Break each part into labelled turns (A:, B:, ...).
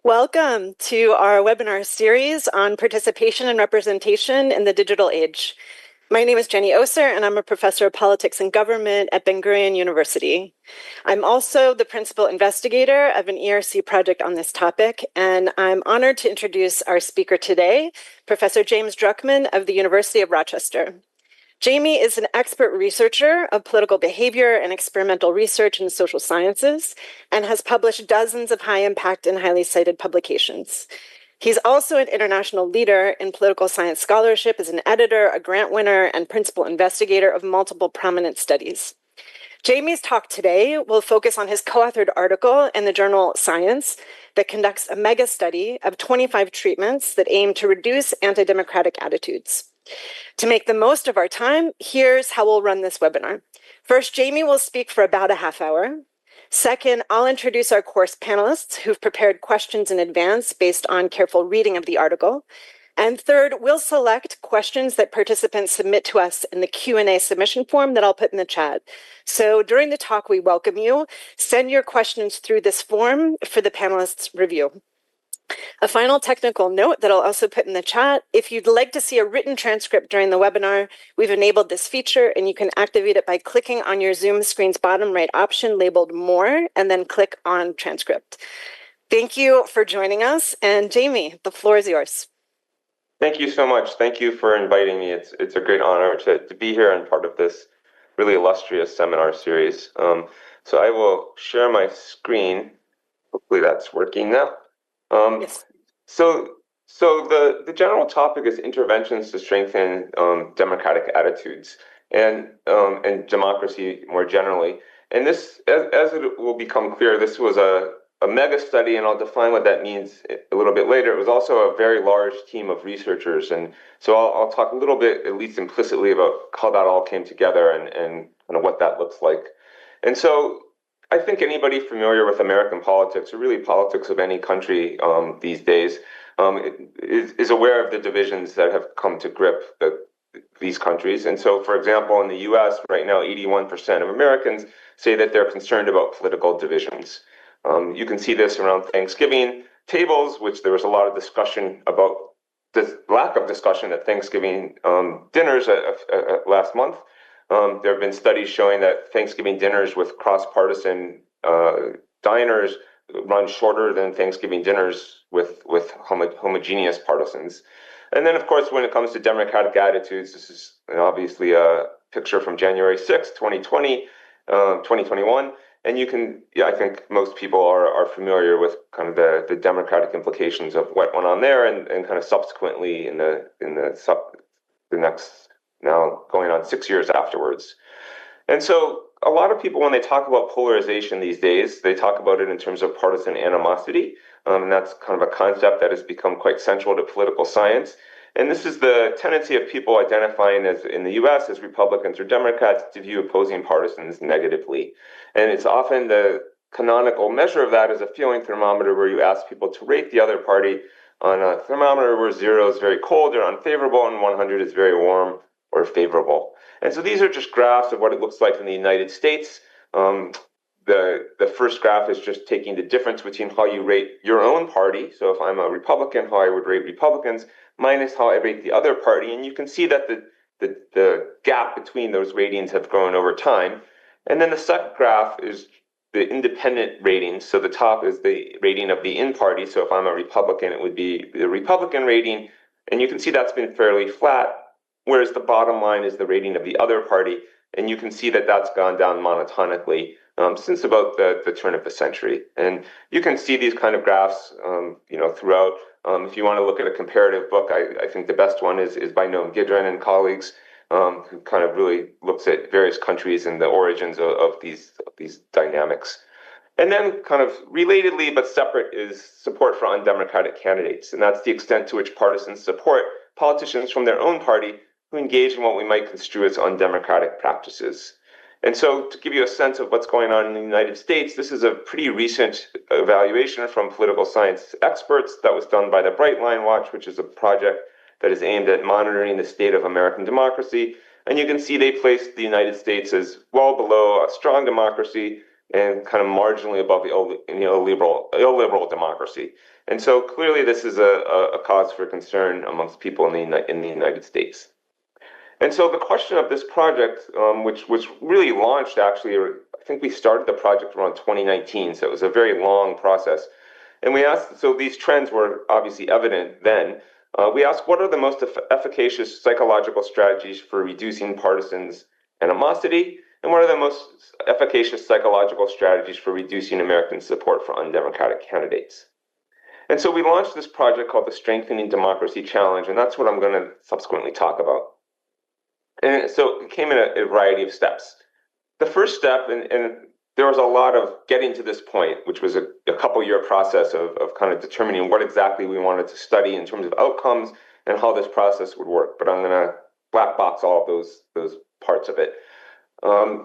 A: Welcome to our webinar series on participation and representation in the digital age. My name is Jenny Oser, and I'm a professor of politics and government at Ben-Gurion University. I'm also the principal investigator of an ERC project on this topic, and I'm honored to introduce our speaker today, Professor James Druckman of the University of Rochester. Jamie is an expert researcher of political behavior and experimental research in social sciences and has published dozens of high-impact and highly cited publications. He's also an international leader in political science scholarship as an editor, a grant winner, and principal investigator of multiple prominent studies. Jamie's talk today will focus on his co-authored article in the journal Science that conducts a mega study of 25 treatments that aim to reduce anti-democratic attitudes. To make the most of our time, here's how we'll run this webinar. First, Jamie will speak for about a half hour. Second, I'll introduce our course panelists who've prepared questions in advance based on careful reading of the article. And third, we'll select questions that participants submit to us in the Q&A submission form that I'll put in the chat. So during the talk, we welcome you. Send your questions through this form for the panelists' review. A final technical note that I'll also put in the chat, if you'd like to see a written transcript during the webinar, we've enabled this feature and you can activate it by clicking on your Zoom screen's bottom right option labeled More and then click on Transcript. Thank you for joining us. And Jamie, the floor is yours.
B: Thank you so much. Thank you for inviting me. It's a great honor to be here and part of this really illustrious seminar series. So I will share my screen. Hopefully that's working now.
A: Yes.
B: So the general topic is interventions to strengthen democratic attitudes and democracy more generally. And this, as it will become clear, this was a mega study, and I'll define what that means a little bit later. It was also a very large team of researchers, and so I'll talk a little bit, at least implicitly, about how that all came together and kind of what that looks like. And so I think anybody familiar with American politics, or really politics of any country these days, is aware of the divisions that have come to grip these countries. And so, for example, in the US right now, 81% of Americans say that they're concerned about political divisions. You can see this around Thanksgiving tables, which there was a lot of discussion about this lack of discussion at Thanksgiving dinners last month. There have been studies showing that Thanksgiving dinners with cross-partisan diners run shorter than Thanksgiving dinners with homogeneous partisans. And then, of course, when it comes to democratic attitudes, this is obviously a picture from January 6th, 2021. And you can, I think most people are familiar with kind of the democratic implications of what went on there and kind of subsequently in the next, now going on 6 years afterwards. And so a lot of people, when they talk about polarization these days, they talk about it in terms of partisan animosity. And that's kind of a concept that has become quite central to political science. And this is the tendency of people identifying as in the US as Republicans or Democrats to view opposing partisans negatively. And it's often the canonical measure of that is a feeling thermometer where you ask people to rate the other party on a thermometer where 0 is very cold or unfavorable and 100 is very warm or favorable. And so these are just graphs of what it looks like in the United States. The first graph is just taking the difference between how you rate your own party. So if I'm a Republican, how I would rate Republicans, minus how I rate the other party. And you can see that the gap between those ratings have grown over time. And then the second graph is the independent ratings. So the top is the rating of the in-party. So if I'm a Republican, it would be the Republican rating. And you can see that's been fairly flat, whereas the bottom line is the rating of the other party. And you can see that that's gone down monotonically since about the turn of the century. And you can see these kind of graphs throughout. If you want to look at a comparative book, I think the best one is by Negev and colleagues, who kind of really looks at various countries and the origins of these dynamics. And then kind of relatedly but separate is support for undemocratic candidates. And that's the extent to which partisans support politicians from their own party who engage in what we might construe as undemocratic practices. And so to give you a sense of what's going on in the United States, this is a pretty recent evaluation from political science experts that was done by the Bright Line Watch, which is a project that is aimed at monitoring the state of American democracy. And you can see they placed the United States as well below a strong democracy and kind of marginally above the illiberal democracy. And so clearly this is a cause for concern amongst people in the United States. And so the question of this project, which was really launched actually, I think we started the project around 2019, so it was a very long process. And we asked, so these trends were obviously evident then. We asked, what are the most efficacious psychological strategies for reducing partisans' animosity? And what are the most efficacious psychological strategies for reducing American support for undemocratic candidates? And so we launched this project called the Strengthening Democracy Challenge, and that's what I'm going to subsequently talk about. And so it came in a variety of steps. The first step, and there was a lot of getting to this point, which was a couple-year process of kind of determining what exactly we wanted to study in terms of outcomes and how this process would work. But I'm going to black box all of those parts of it.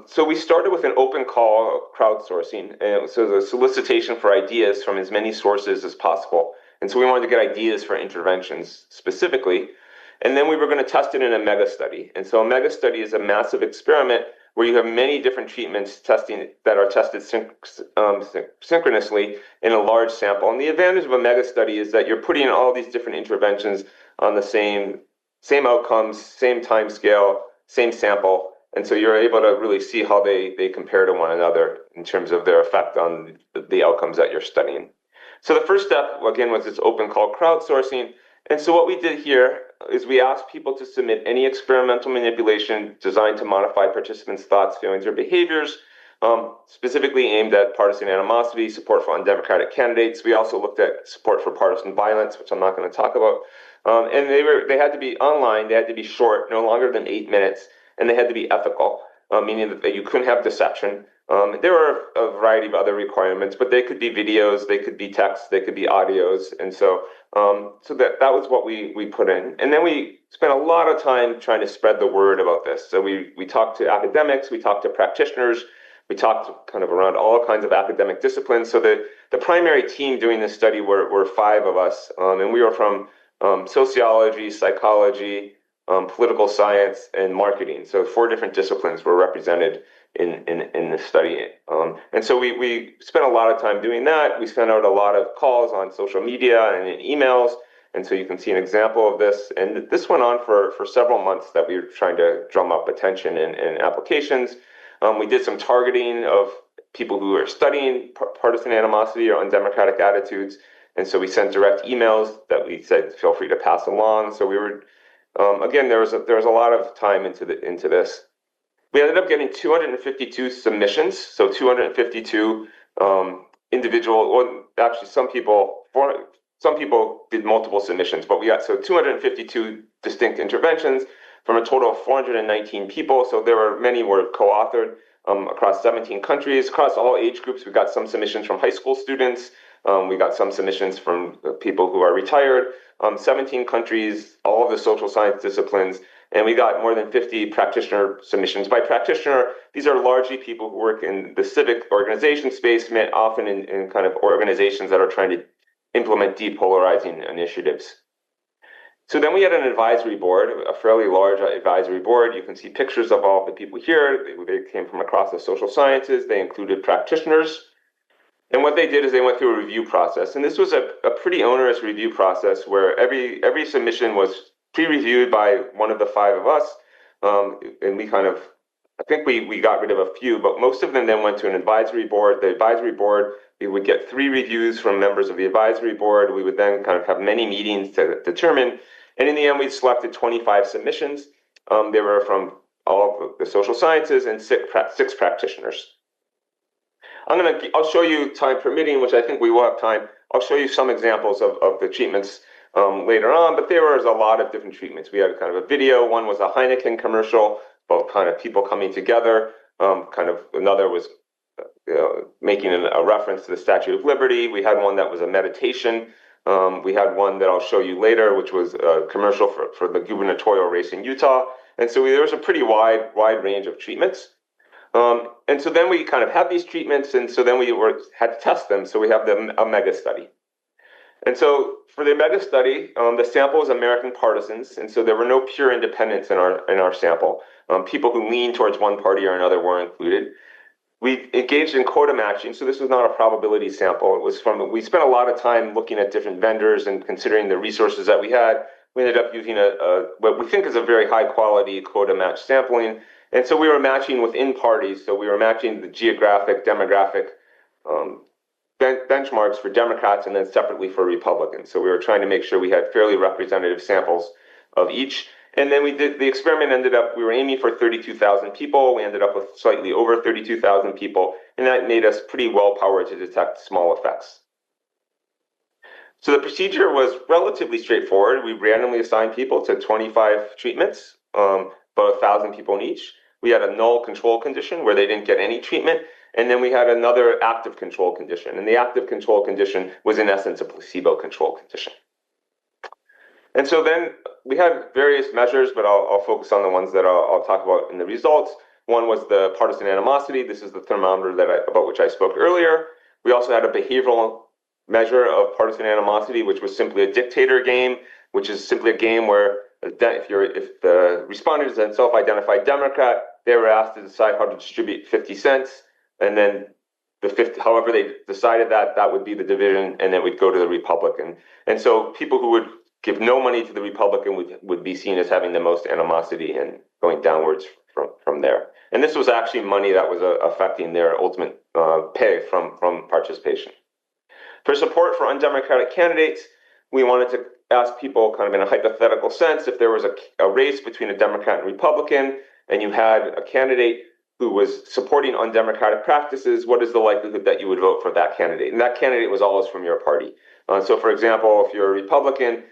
B: So we started with an open call crowdsourcing, and so the solicitation for ideas from as many sources as possible. And so we wanted to get ideas for interventions specifically. And then we were going to test it in a mega study. And so a mega study is a massive experiment where you have many different treatments that are tested synchronously in a large sample. And the advantage of a mega study is that you're putting all these different interventions on the same outcomes, same time scale, same sample. And so you're able to really see how they compare to one another in terms of their effect on the outcomes that you're studying. So the first step, again, was this open call crowdsourcing. And so what we did here is we asked people to submit any experimental manipulation designed to modify participants' thoughts, feelings, or behaviors, specifically aimed at partisan animosity, support for undemocratic candidates. We also looked at support for partisan violence, which I'm not going to talk about. And they had to be online, they had to be short, no longer than 8 minutes, and they had to be ethical, meaning that you couldn't have deception. There were a variety of other requirements, but they could be videos, they could be text, they could be audios, and so that was what we put in. And then we spent a lot of time trying to spread the word about this. So we talked to academics, we talked to practitioners, we talked kind of around all kinds of academic disciplines. So the primary team doing this study were 5 of us, and we were from sociology, psychology, political science, and marketing. So 4 different disciplines were represented in this study. And so we spent a lot of time doing that. We sent out a lot of calls on social media and in emails. And so you can see an example of this. And this went on for several months that we were trying to drum up attention and applications. We did some targeting of people who are studying partisan animosity or undemocratic attitudes. And so we sent direct emails that we said, feel free to pass along. So we were, again, there was a lot of time into this. We ended up getting 252 submissions, so 252 individual, or actually some people did multiple submissions, but we got 252 distinct interventions from a total of 419 people. So many were co-authored across 17 countries, across all age groups. We got some submissions from high school students. We got some submissions from people who are retired, 17 countries, all of the social science disciplines, and we got more than 50 practitioner submissions. By practitioner, these are largely people who work in the civic organization space, often in kind of organizations that are trying to implement depolarizing initiatives. So then we had an advisory board, a fairly large advisory board. You can see pictures of all of the people here. They came from across the social sciences. They included practitioners. And what they did is they went through a review process. And this was a pretty onerous review process where every submission was pre-reviewed by one of the 5 of us. And we kind of, I think we got rid of a few, but most of them then went to an advisory board. The advisory board, we would get 3 reviews from members of the advisory board. We would then kind of have many meetings to determine. And in the end, we selected 25 submissions. They were from all of the social sciences and 6 practitioners. I'll show you, time permitting, which I think we will have time, I'll show you some examples of the treatments later on, but there was a lot of different treatments. We had kind of a video. One was a Heineken commercial about kind of people coming together. Kind of another was making a reference to the Statue of Liberty. We had one that was a meditation. We had one that I'll show you later, which was a commercial for the gubernatorial race in Utah. And so there was a pretty wide range of treatments. And so then we kind of had these treatments, and so then we had to test them. So we have a mega study. And so for the mega study, the sample was American partisans, and so there were no pure independents in our sample. People who lean towards one party or another were included. we engaged in quota matching, so this was not a probability sample. It was we spent a lot of time looking at different vendors and considering the resources that we had. We ended up using what we think is a very high quality quota match sampling. And so we were matching within parties. So we were matching the geographic, demographic benchmarks for Democrats and then separately for Republicans. So we were trying to make sure we had fairly representative samples of each. And then the experiment we were aiming for 32,000 people. We ended up with slightly over 32,000 people, and that made us pretty well powered to detect small effects. So the procedure was relatively straightforward. We randomly assigned people to 25 treatments, about 1,000 people in each. We had a null control condition where they didn't get any treatment, and then we had another active control condition. And the active control condition was in essence a placebo control condition. And so then we had various measures, but I'll focus on the ones that I'll talk about in the results. One was the partisan animosity. This is the thermometer about which I spoke earlier. We also had a behavioral measure of partisan animosity, which was simply a dictator game, which is simply a game where if the respondent is a self-identified Democrat, they were asked to decide how to distribute 50 cents, and then however they decided that would be the division, and then we'd go to the Republican. And so people who would give no money to the Republican would be seen as having the most animosity and going downwards from there. And this was actually money that was affecting their ultimate pay from participation. For support for undemocratic candidates, we wanted to ask people kind of in a hypothetical sense, if there was a race between a Democrat and Republican, and you had a candidate who was supporting undemocratic practices, what is the likelihood that you would vote for that candidate? And that candidate was always from your party. So for example, if you're a Republican,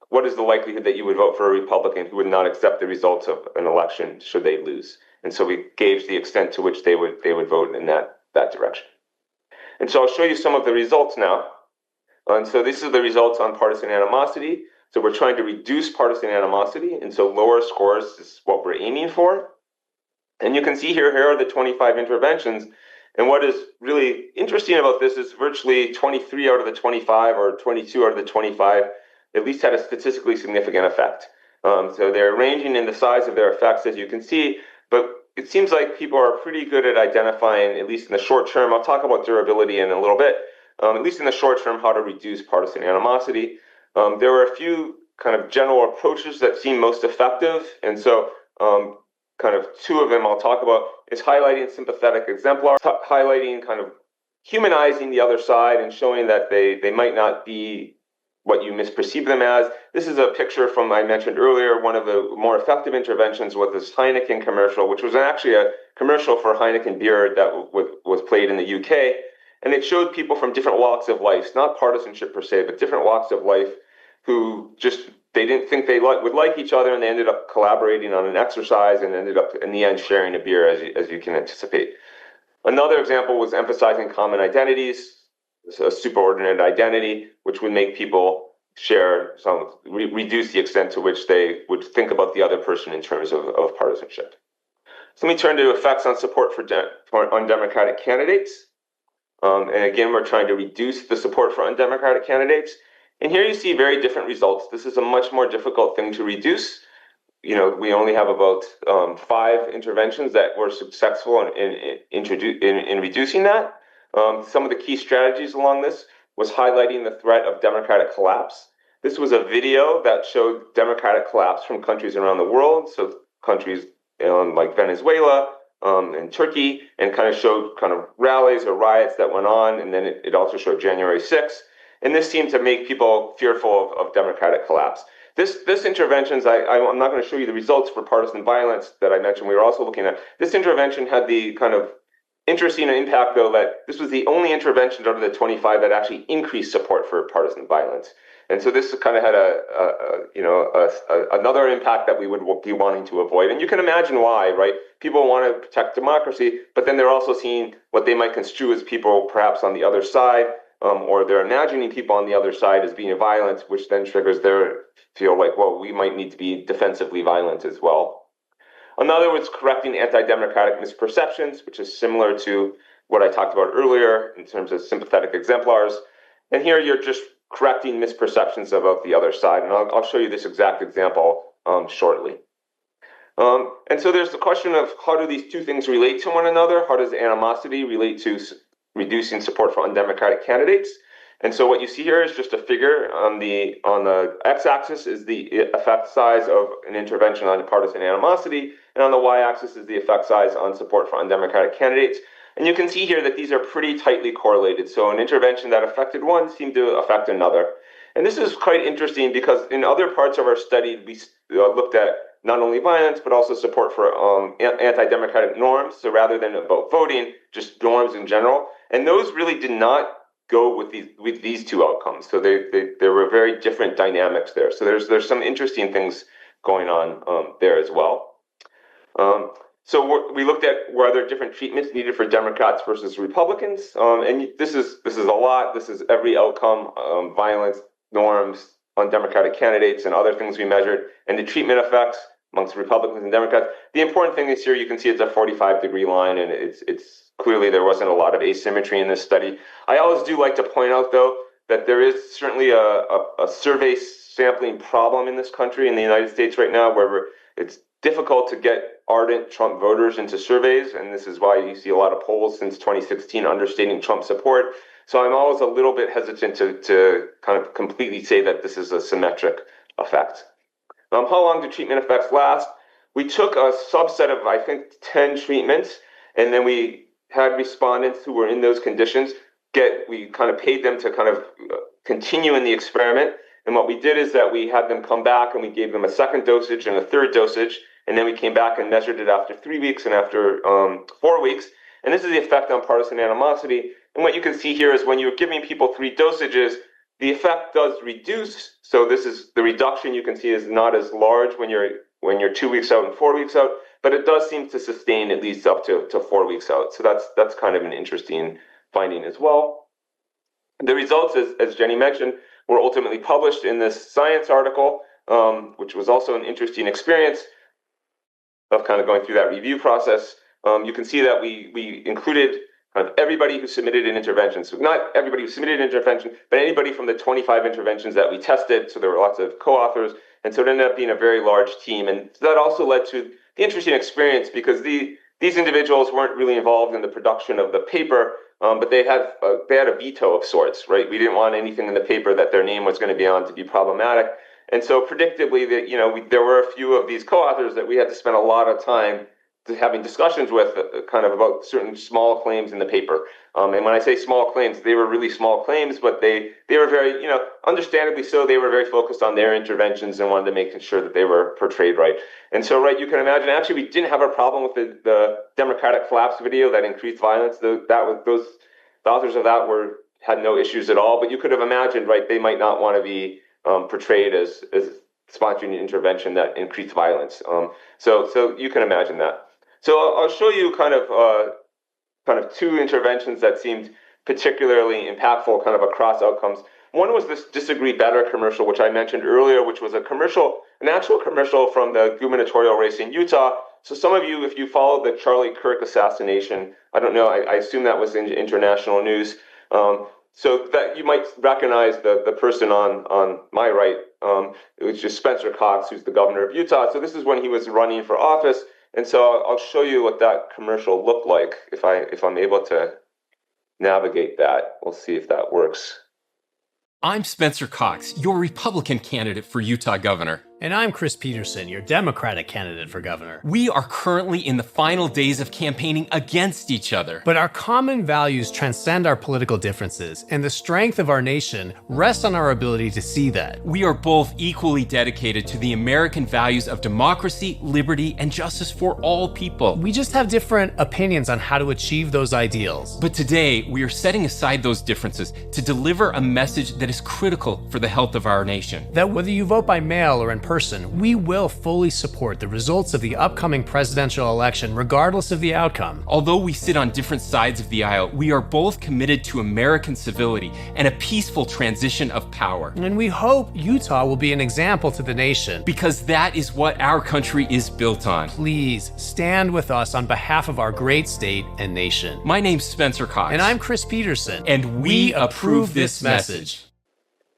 B: what is the likelihood that you would vote for a Republican who would not accept the results of an election should they lose? And so we gauged the extent to which they would vote in that direction. And so I'll show you some of the results now. And so this is the results on partisan animosity. So we're trying to reduce partisan animosity, and so lower scores is what we're aiming for. And you can see here are the 25 interventions. And what is really interesting about this is virtually 23 out of the 25 or 22 out of the 25 at least had a statistically significant effect. So they're ranging in the size of their effects, as you can see, but it seems like people are pretty good at identifying, at least in the short term. I'll talk about durability in a little bit. At least in the short term, how to reduce partisan animosity. There were a few kind of general approaches that seem most effective. And so kind of two of them I'll talk about is highlighting sympathetic exemplars, highlighting kind of humanizing the other side and showing that they might not be what you misperceive them as. This is a picture from, I mentioned earlier, one of the more effective interventions was this Heineken commercial, which was actually a commercial for Heineken beer that was played in the UK. And it showed people from different walks of life, not partisanship per se, but different walks of life who just, they didn't think they would like each other, and they ended up collaborating on an exercise and ended up in the end sharing a beer, as you can anticipate. Another example was emphasizing common identities, a superordinate identity, which would make people share reduce the extent to which they would think about the other person in terms of partisanship. So let me turn to effects on support for undemocratic candidates. And again, we're trying to reduce the support for undemocratic candidates. And here you see very different results. This is a much more difficult thing to reduce. We only have about 5 interventions that were successful in reducing that. Some of the key strategies along this was highlighting the threat of democratic collapse. This was a video that showed democratic collapse from countries around the world, so countries like Venezuela and Turkey, and kind of showed kind of rallies or riots that went on, and then it also showed January 6th. And this seemed to make people fearful of democratic collapse. This interventions, I'm not going to show you the results for partisan violence that I mentioned we were also looking at. This intervention had the kind of interesting impact, though, that this was the only intervention out of the 25 that actually increased support for partisan violence. And so this kind of had another impact that we would be wanting to avoid. And you can imagine why, right? People want to protect democracy, but then they're also seeing what they might construe as people perhaps on the other side, or they're imagining people on the other side as being violent, which then triggers their feel like, well, we might need to be defensively violent as well. Another was correcting anti-democratic misperceptions, which is similar to what I talked about earlier in terms of sympathetic exemplars. And here you're just correcting misperceptions about the other side. And I'll show you this exact example shortly. And so there's the question of how do these two things relate to one another? How does animosity relate to reducing support for undemocratic candidates? And so what you see here is just a figure on the x-axis is the effect size of an intervention on partisan animosity, and on the y-axis is the effect size on support for undemocratic candidates. And you can see here that these are pretty tightly correlated. So an intervention that affected one seemed to affect another. And this is quite interesting because in other parts of our study, we looked at not only violence, but also support for anti-democratic norms. So rather than about voting, just norms in general. And those really did not go with these two outcomes. So there were very different dynamics there. So there's some interesting things going on there as well. So we looked at were there different treatments needed for Democrats versus Republicans, and this is a lot. This is every outcome, violence, norms, undemocratic candidates, and other things we measured, and the treatment effects amongst Republicans and Democrats. The important thing is here you can see it's a 45-degree line, and it's clearly there wasn't a lot of asymmetry in this study. I always do like to point out, though, that there is certainly a survey sampling problem in this country, in the United States right now, where it's difficult to get ardent Trump voters into surveys, and this is why you see a lot of polls since 2016 understating Trump support. So I'm always a little bit hesitant to kind of completely say that this is a symmetric effect. How long do treatment effects last? We took a subset of, I think, 10 treatments, and then we had respondents who were in those conditions we kind of paid them to kind of continue in the experiment. And what we did is that we had them come back and we gave them a second dosage and a third dosage. And then we came back and measured it after 3 weeks and after 4 weeks. And this is the effect on partisan animosity. And what you can see here is when you're giving people 3 dosages, the effect does reduce. So this is the reduction you can see is not as large when you're 2 weeks out and 4 weeks out, but it does seem to sustain at least up to 4 weeks out. So that's kind of an interesting finding as well. The results, as Jenny mentioned, were ultimately published in this Science article, which was also an interesting experience of kind of going through that review process. You can see that we included kind of everybody who submitted an intervention. So not everybody who submitted an intervention, but anybody from the 25 interventions that we tested. So there were lots of co-authors. And so it ended up being a very large team. And that also led to the interesting experience because these individuals weren't really involved in the production of the paper, but they had a veto of sorts, right? We didn't want anything in the paper that their name was going to be on to be problematic. And so predictably, there were a few of these co-authors that we had to spend a lot of time having discussions with kind of about certain small claims in the paper. And when I say small claims, they were really small claims, but they were very, understandably so, they were very focused on their interventions and wanted to make sure that they were portrayed right. And so, right, you can imagine, actually, we didn't have a problem with the Democratic flaps video that increased violence. The authors of that had no issues at all, but you could have imagined, right, they might not want to be portrayed as sponsoring an intervention that increased violence. So you can imagine that. So I'll show you kind of 2 interventions that seemed particularly impactful kind of across outcomes. One was this Disagree Better commercial, which I mentioned earlier, which was an actual commercial from the gubernatorial race in Utah. So some of you, if you followed the Charlie Kirk assassination, I don't know, I assume that was in international news. So that you might recognize the person on my right. It was just Spencer Cox, who's the governor of Utah. So this is when he was running for office. And so I'll show you what that commercial looked like if I'm able to navigate that. We'll see if that works.
C: I'm Spencer Cox, your Republican candidate for Utah governor.
D: And I'm Chris Peterson, your Democratic candidate for governor.
C: We are currently in the final days of campaigning against each other.
D: But our common values transcend our political differences, and the strength of our nation rests on our ability to see that.
C: We are both equally dedicated to the American values of democracy, liberty, and justice for all people.
D: We just have different opinions on how to achieve those ideals.
C: But today, we are setting aside those differences to deliver a message that is critical for the health of our nation.
D: That whether you vote by mail or in person, we will fully support the results of the upcoming presidential election, regardless of the outcome.
C: Although we sit on different sides of the aisle, we are both committed to American civility and a peaceful transition of power.
D: And we hope Utah will be an example to the nation.
C: Because that is what our country is built on.
D: Please stand with us on behalf of our great state and nation.
C: My name's Spencer Cox.
D: And I'm Chris Peterson.
C: And we approve this message.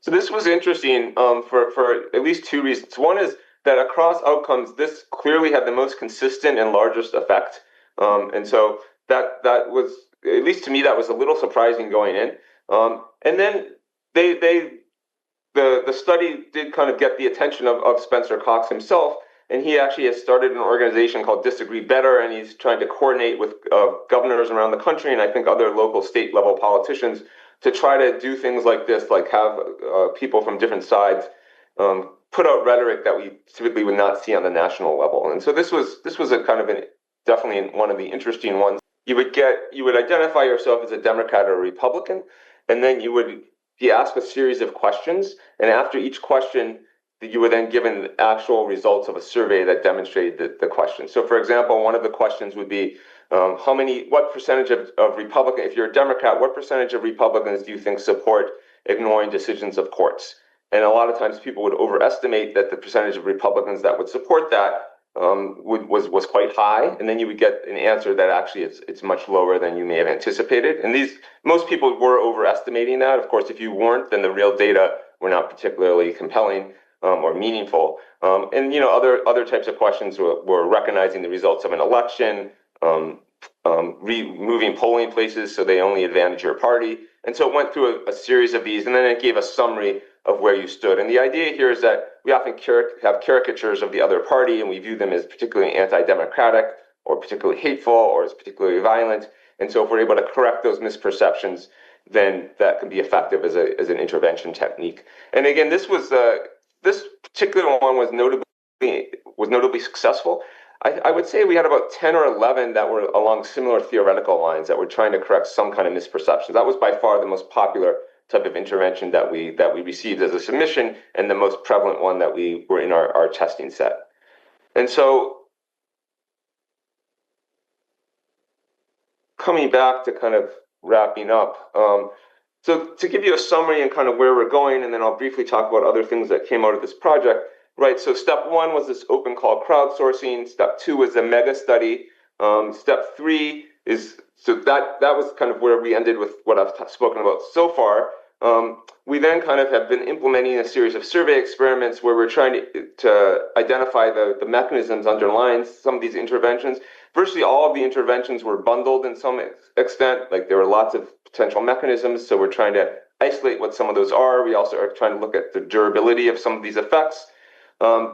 B: So this was interesting for at least 2 reasons. One is that across outcomes, this clearly had the most consistent and largest effect. And so that was, at least to me, that was a little surprising going in. And then the study did kind of get the attention of Spencer Cox himself, and he actually has started an organization called Disagree Better, and he's trying to coordinate with governors around the country, and I think other local state level politicians, to try to do things like this, like have people from different sides put out rhetoric that we typically would not see on the national level. And so this was a kind of definitely one of the interesting ones. You would identify yourself as a Democrat or a Republican, and then you would be asked a series of questions, and after each question, you were then given actual results of a survey that demonstrated the question. So, for example, one of the questions would be, what percentage of Republicans, if you're a Democrat, what percentage of Republicans do you think support ignoring decisions of courts? And a lot of times people would overestimate that the percentage of Republicans that would support that was quite high, and then you would get an answer that actually it's much lower than you may have anticipated. And most people were overestimating that. Of course, if you weren't, then the real data were not particularly compelling or meaningful. And other types of questions were recognizing the results of an election, moving polling places so they only advantage your party. And so it went through a series of these, and then it gave a summary of where you stood. And the idea here is that we often have caricatures of the other party, and we view them as particularly anti-democratic or particularly hateful or as particularly violent. And so if we're able to correct those misperceptions, then that can be effective as an intervention technique. And again, this particular one was notably successful. I would say we had about 10 or 11 that were along similar theoretical lines that were trying to correct some kind of misperception. That was by far the most popular type of intervention that we received as a submission, and the most prevalent one that we were in our testing set. And so coming back to kind of wrapping up, so to give you a summary and kind of where we're going, and then I'll briefly talk about other things that came out of this project. Right, so step one was this open call crowdsourcing. Step two was the mega study. Step three is, so that was kind of where we ended with what I've spoken about so far. We then kind of have been implementing a series of survey experiments where we're trying to identify the mechanisms underlying some of these interventions. Virtually all of the interventions were bundled in some extent, like there were lots of potential mechanisms, so we're trying to isolate what some of those are. We also are trying to look at the durability of some of these effects.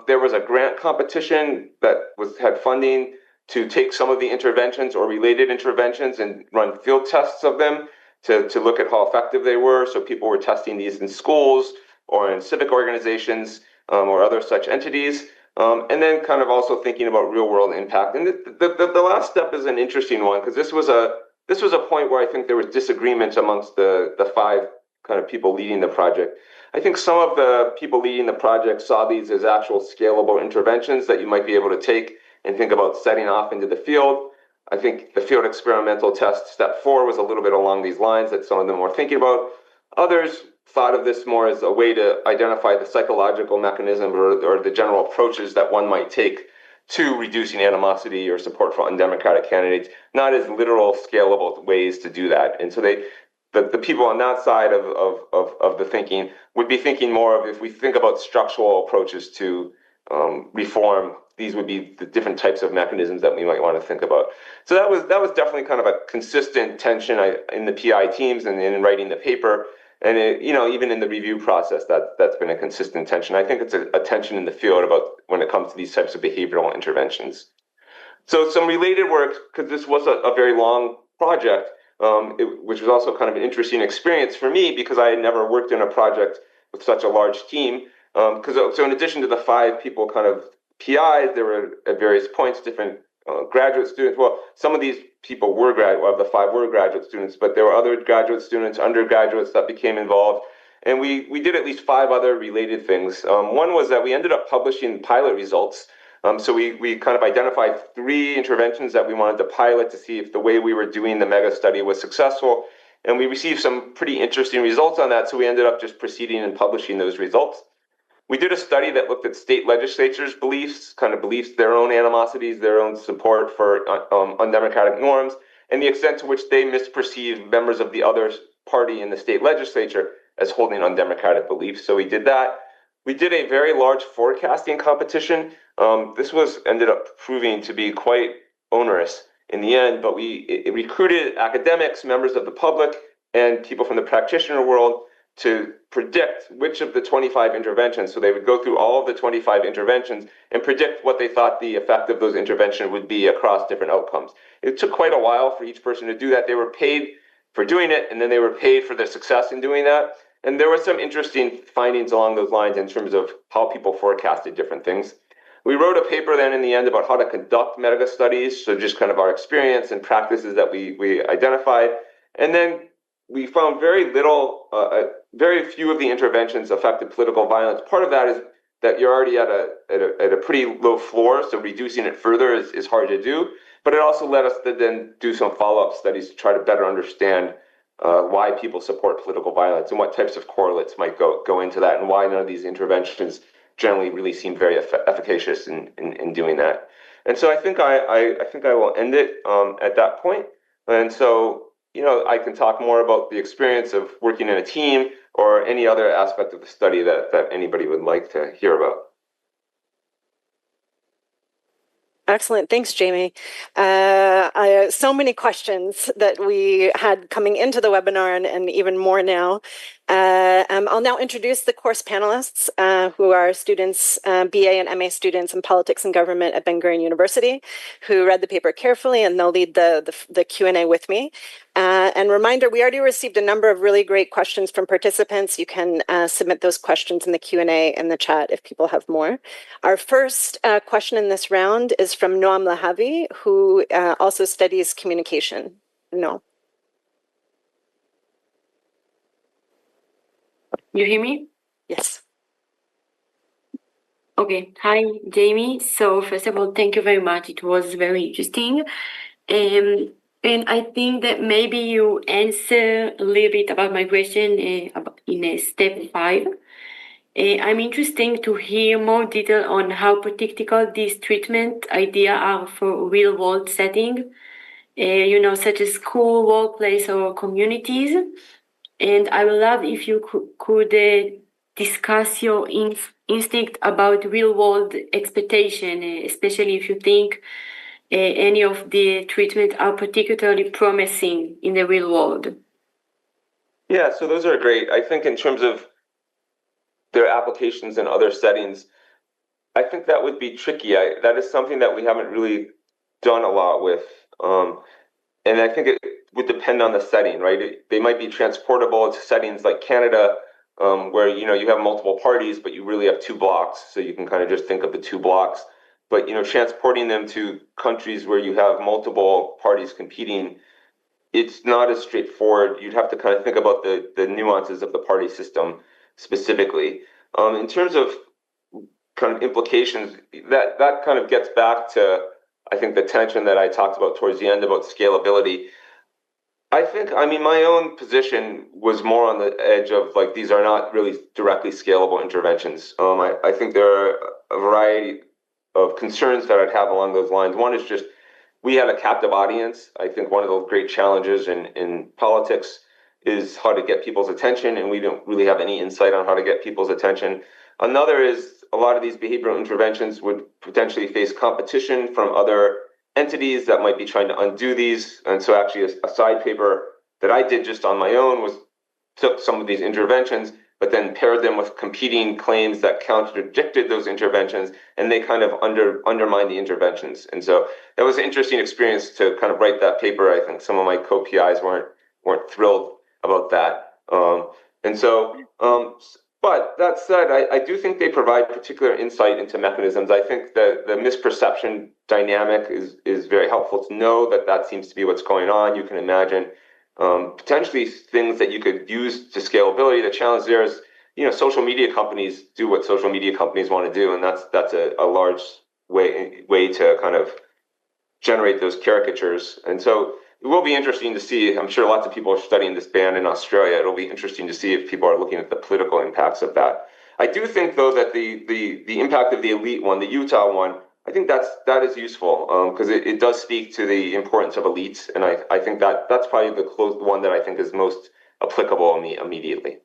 B: There was a grant competition that had funding to take some of the interventions or related interventions and run field tests of them to look at how effective they were. So people were testing these in schools or in civic organizations or other such entities. And then kind of also thinking about real world impact. And the last step is an interesting one, because this was a point where I think there was disagreement amongst the five kind of people leading the project. I think some of the people leading the project saw these as actual scalable interventions that you might be able to take and think about setting off into the field. I think the field experimental test, step 4, was a little bit along these lines that some of them were thinking about. Others thought of this more as a way to identify the psychological mechanism or the general approaches that one might take to reducing animosity or support for undemocratic candidates, not as literal, scalable ways to do that. And so the people on that side of the thinking would be thinking more of, if we think about structural approaches to reform, these would be the different types of mechanisms that we might want to think about. So that was definitely kind of a consistent tension in the PI teams and in writing the paper, and even in the review process, that's been a consistent tension. I think it's a tension in the field about when it comes to these types of behavioral interventions. So some related work, because this was a very long project, which was also kind of an interesting experience for me because I had never worked in a project with such a large team. So in addition to the 5 people kind of PIs, there were at various points different graduate students. Well, some of these people were the 5 were graduate students, but there were other graduate students, undergraduates that became involved. And we did at least 5 other related things. One was that we ended up publishing pilot results. So we kind of identified 3 interventions that we wanted to pilot to see if the way we were doing the mega study was successful. And we received some pretty interesting results on that, so we ended up just proceeding and publishing those results. We did a study that looked at state legislatures' beliefs, their own animosities, their own support for undemocratic norms, and the extent to which they misperceive members of the other party in the state legislature as holding undemocratic beliefs. So we did that. we did a very large forecasting competition. This ended up proving to be quite onerous in the end, but it recruited academics, members of the public, and people from the practitioner world to predict which of the 25 interventions. So they would go through all of the 25 interventions and predict what they thought the effect of those interventions would be across different outcomes. It took quite a while for each person to do that. They were paid for doing it, and then they were paid for their success in doing that. And there were some interesting findings along those lines in terms of how people forecasted different things. We wrote a paper then in the end about how to conduct meta studies, so just kind of our experience and practices that we identified. And then we found very few of the interventions affected political violence. Part of that is that you're already at a pretty low floor, so reducing it further is hard to do. But it also led us to then do some follow-up studies to try to better understand why people support political violence and what types of correlates might go into that, and why none of these interventions generally really seem very efficacious in doing that. And so I think I will end it at that point. And so, I can talk more about the experience of working in a team or any other aspect of the study that anybody would like to hear about.
A: Excellent. Thanks, Jamie. So many questions that we had coming into the webinar and even more now. I'll now introduce the course panelists who are students, BA and MA students in politics and government at Ben-Gurion University, who read the paper carefully, and they'll lead the Q&A with me. And reminder, we already received a number of really great questions from participants. You can submit those questions in the Q&A in the chat if people have more. Our first question in this round is from Noam Lahavi, who also studies communication. No.
E: You hear me?
A: Yes.
E: Okay. Hi, Jamie. So first of all, thank you very much. It was very interesting. And I think that maybe you answer a little bit about my question in step 5. I'm interested to hear more detail on how practical these treatment ideas are for real-world setting, such as school, workplace, or communities. And I would love if you could discuss your instinct about real-world expectation, especially if you think any of the treatments are particularly promising in the real world.
B: Yeah, so those are great. I think in terms of their applications in other settings, I think that would be tricky. That is something that we haven't really done a lot with. And I think it would depend on the setting, right? They might be transportable to settings like Canada, where you have multiple parties, but you really have 2 blocks, so you can kind of just think of the 2 blocks. But transporting them to countries where you have multiple parties competing, it's not as straightforward. You'd have to kind of think about the nuances of the party system specifically. In terms of kind of implications, that kind of gets back to, I think, the tension that I talked about towards the end about scalability. My own position was more on the edge of these are not really directly scalable interventions. I think there are a variety of concerns that I'd have along those lines. One is just we have a captive audience. I think one of the great challenges in politics is how to get people's attention, and we don't really have any insight on how to get people's attention. Another is a lot of these behavioral interventions would potentially face competition from other entities that might be trying to undo these. And so actually a side paper that I did just on my own took some of these interventions, but then paired them with competing claims that contradicted those interventions, and they kind of undermined the interventions. And so that was an interesting experience to kind of write that paper. I think some of my co-PIs weren't thrilled about that. But that said, I do think they provide particular insight into mechanisms. I think the misperception dynamic is very helpful to know that seems to be what's going on. You can imagine potentially things that you could use to scalability. The challenge there is, social media companies do what social media companies want to do, and that's a large way to kind of generate those caricatures. And so it will be interesting to see. I'm sure lots of people are studying this ban in Australia. It'll be interesting to see if people are looking at the political impacts of that. I do think, though, that the impact of the elite one, the Utah one, I think that is useful because it does speak to the importance of elites, and I think that's probably the one that I think is most applicable immediately.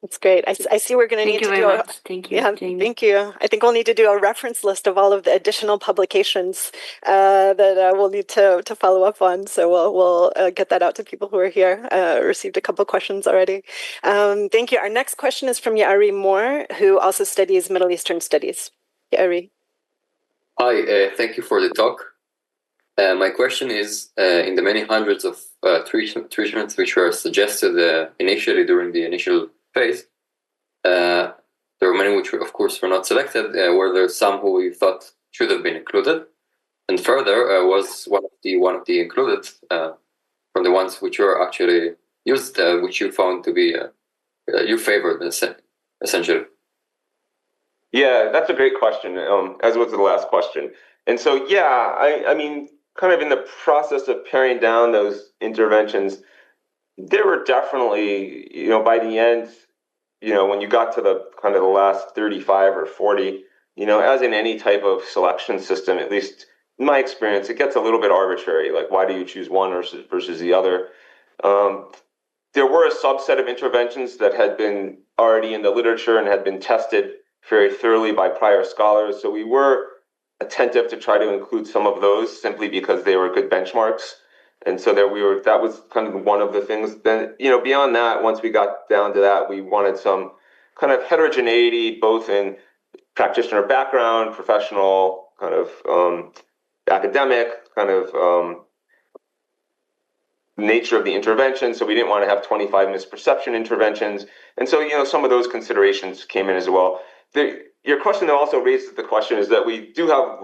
A: That's great. I see we're going to need
E: Thank you
A: to
E: very
A: do
E: much. Thank you,
A: yeah,
E: Jamie.
A: thank you. I think we'll need to do a reference list of all of the additional publications that we'll need to follow up on. So we'll get that out to people who are here. Received a couple questions already. Thank you. Our next question is from Yaari Moore, who also studies Middle Eastern studies. Yaari.
F: Hi, thank you for the talk. My question is, in the many hundreds of treatments which were suggested initially during the initial phase, there were many which, of course, were not selected. Were there some who we thought should have been included? And further, was one of the included from the ones which were actually used, which you found to be you favored essentially?
B: Yeah, that's a great question, as was the last question. And so, yeah, I mean, kind of in the process of paring down those interventions, there were definitely, by the end, when you got to the kind of the last 35 or 40, as in any type of selection system, at least in my experience, it gets a little bit arbitrary. Like, why do you choose one versus the other? There were a subset of interventions that had been already in the literature and had been tested very thoroughly by prior scholars. So we were attentive to try to include some of those simply because they were good benchmarks. And so that was kind of one of the things. Then, beyond that, once we got down to that, we wanted some kind of heterogeneity, both in practitioner background, professional, kind of academic, kind of nature of the intervention. So we didn't want to have 25 misperception interventions. And so, some of those considerations came in as well. Your question also raises the question is that we do have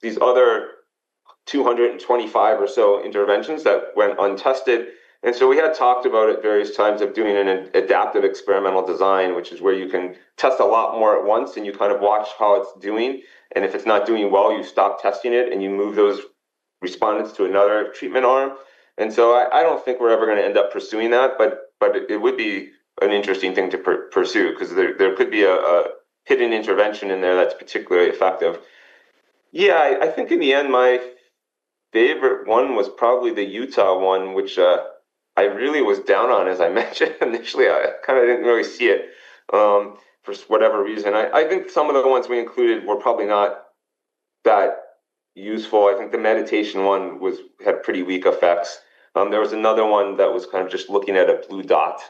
B: these other 225 or so interventions that went untested. And so we had talked about at various times of doing an adaptive experimental design, which is where you can test a lot more at once and you kind of watch how it's doing. And if it's not doing well, you stop testing it and you move those respondents to another treatment arm. And so I don't think we're ever going to end up pursuing that, but it would be an interesting thing to pursue because there could be a hidden intervention in there that's particularly effective. Yeah, I think in the end, my favorite one was probably the Utah one, which I really was down on, as I mentioned initially. I kind of didn't really see it for whatever reason. I think some of the ones we included were probably not that useful. I think the meditation one had pretty weak effects. There was another one that was kind of just looking at a blue dot,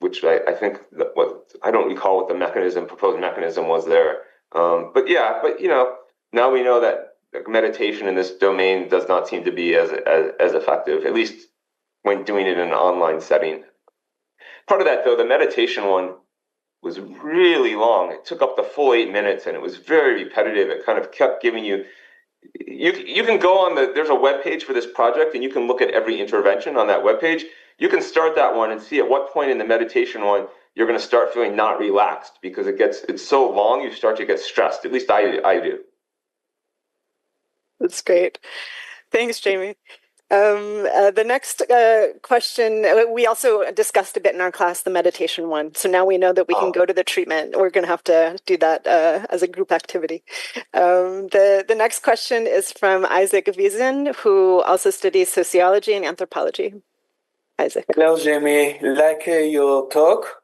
B: which I think I don't recall what the proposed mechanism was there. But now we know that meditation in this domain does not seem to be as effective, at least when doing it in an online setting. Part of that, though, the meditation one was really long. It took up the full 8 minutes, and it was very repetitive. It kind of kept giving you can go on there's a web page for this project, and you can look at every intervention on that web page. You can start that one and see at what point in the meditation one you're going to start feeling not relaxed because it's so long. You start to get stressed. At least I do.
A: That's great. Thanks, Jamie. The next question, we also discussed a bit in our class, the meditation one. So now we know that we can go to the treatment. We're going to have to do that as a group activity. The next question is from Isaac Wiesen, who also studies sociology and anthropology. Isaac.
G: Hello, Jamie. Like your talk,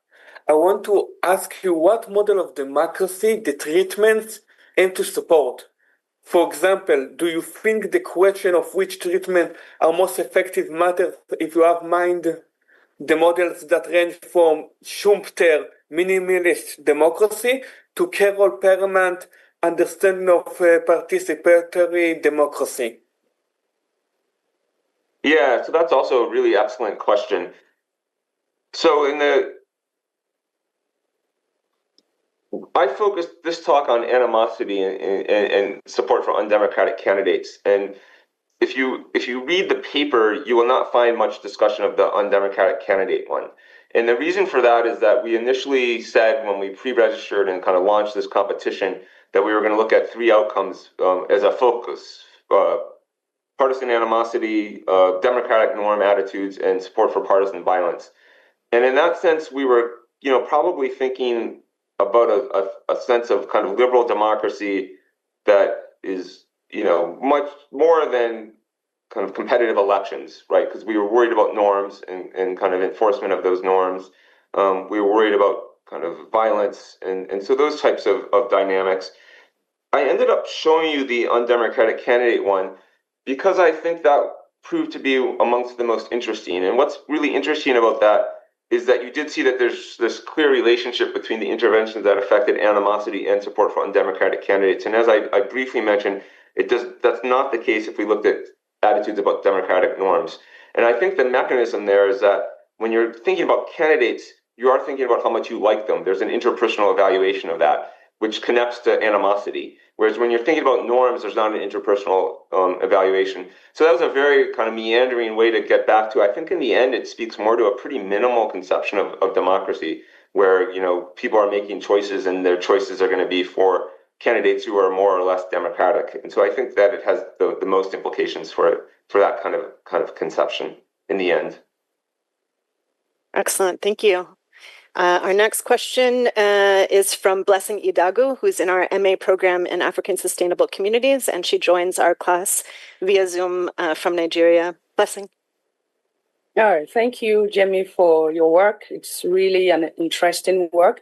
G: I want to ask you what model of democracy the treatments aim to support. For example, do you think the question of which treatment are most effective matters if you have in mind the models that range from Schumpeter minimalist democracy to Carol Perelman understanding of participatory democracy?
B: Yeah, so that's also a really excellent question. So I focused this talk on animosity and support for undemocratic candidates. And if you read the paper, you will not find much discussion of the undemocratic candidate one. And the reason for that is that we initially said when we pre-registered and kind of launched this competition that we were going to look at 3 outcomes as a focus: partisan animosity, democratic norm attitudes, and support for partisan violence. And in that sense, we were, probably thinking about a sense of kind of liberal democracy that is, much more than kind of competitive elections, right? Because we were worried about norms and kind of enforcement of those norms. We were worried about kind of violence and so those types of dynamics. I ended up showing you the undemocratic candidate one because I think that proved to be amongst the most interesting. And what's really interesting about that is that you did see that there's this clear relationship between the interventions that affected animosity and support for undemocratic candidates. And as I briefly mentioned, that's not the case if we looked at attitudes about democratic norms. And I think the mechanism there is that when you're thinking about candidates, you are thinking about how much you like them. There's an interpersonal evaluation of that, which connects to animosity. Whereas when you're thinking about norms, there's not an interpersonal evaluation. So that was a very kind of meandering way to get back to. I think in the end, it speaks more to a pretty minimal conception of democracy, where people are making choices, and their choices are going to be for candidates who are more or less democratic. And so I think that it has the most implications for that kind of conception in the end.
A: Excellent, thank you. Our next question is from Blessing Idagu, who's in our MA program in African Sustainable Communities, and she joins our class via Zoom from Nigeria. Blessing.
H: All right, thank you, Jamie, for your work. It's really an interesting work.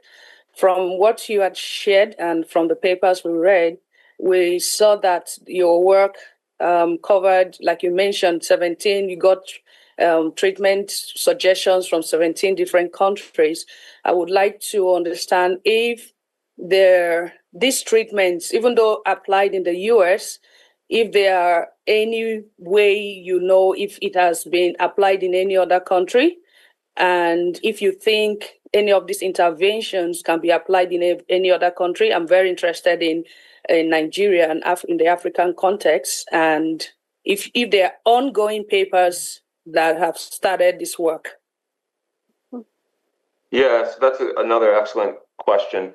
H: From what you had shared and from the papers we read, we saw that your work covered, like you mentioned, 17, you got treatment suggestions from 17 different countries. I would like to understand if these treatments, even though applied in the US, if there are any way if it has been applied in any other country, and if you think any of these interventions can be applied in any other country. I'm very interested in Nigeria and in the African context, and if there are ongoing papers that have started this work.
B: Yes, that's another excellent question.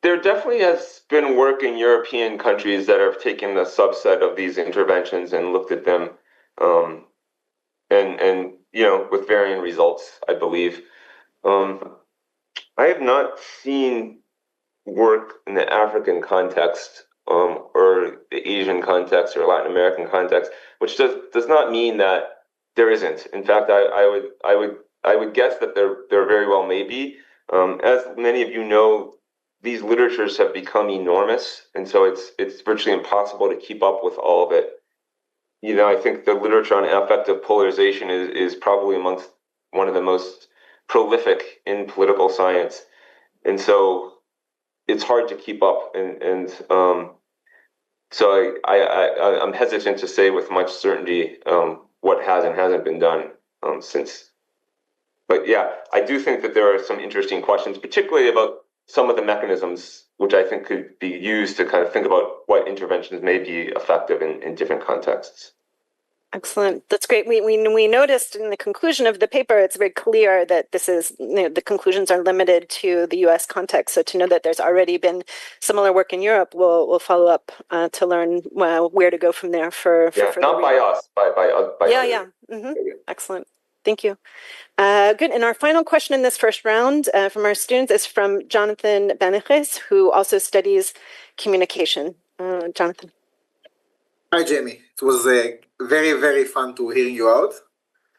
B: There definitely has been work in European countries that have taken a subset of these interventions and looked at them, and with varying results, I believe. I have not seen work in the African context, or the Asian context or Latin American context, which does not mean that there isn't. In fact, I would guess that there very well may be. As many of you know, these literatures have become enormous, and so it's virtually impossible to keep up with all of it. I think the literature on affective polarization is probably amongst one of the most prolific in political science, and so it's hard to keep up. And so I'm hesitant to say with much certainty what has and hasn't been done since. But yeah, I do think that there are some interesting questions, particularly about some of the mechanisms which I think could be used to kind of think about what interventions may be effective in different contexts.
A: Excellent. That's great. We noticed in the conclusion of the paper, it's very clear that this is, the conclusions are limited to the US context. So to know that there's already been similar work in Europe, we'll follow up to learn where to go from there for
B: further not by us, by
A: yeah. Mm-hmm. Excellent. Thank you. Good. And our final question in this first round from our students is from Jonathan Beneches, who also studies communication. Jonathan.
I: Hi, Jamie. It was very, very fun to hear you out.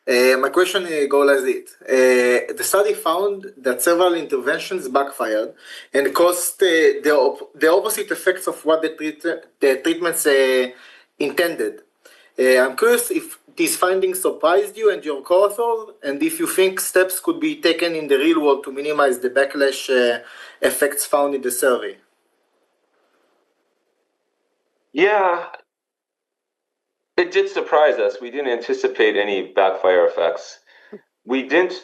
I: My question goes like this. The study found that several interventions backfired and caused the opposite effects of what the treatments intended. I'm curious if these findings surprised you and your co-authors, and if you think steps could be taken in the real world to minimize the backlash effects found in the survey.
B: Yeah, it did surprise us. We didn't anticipate any backfire effects. We didn't,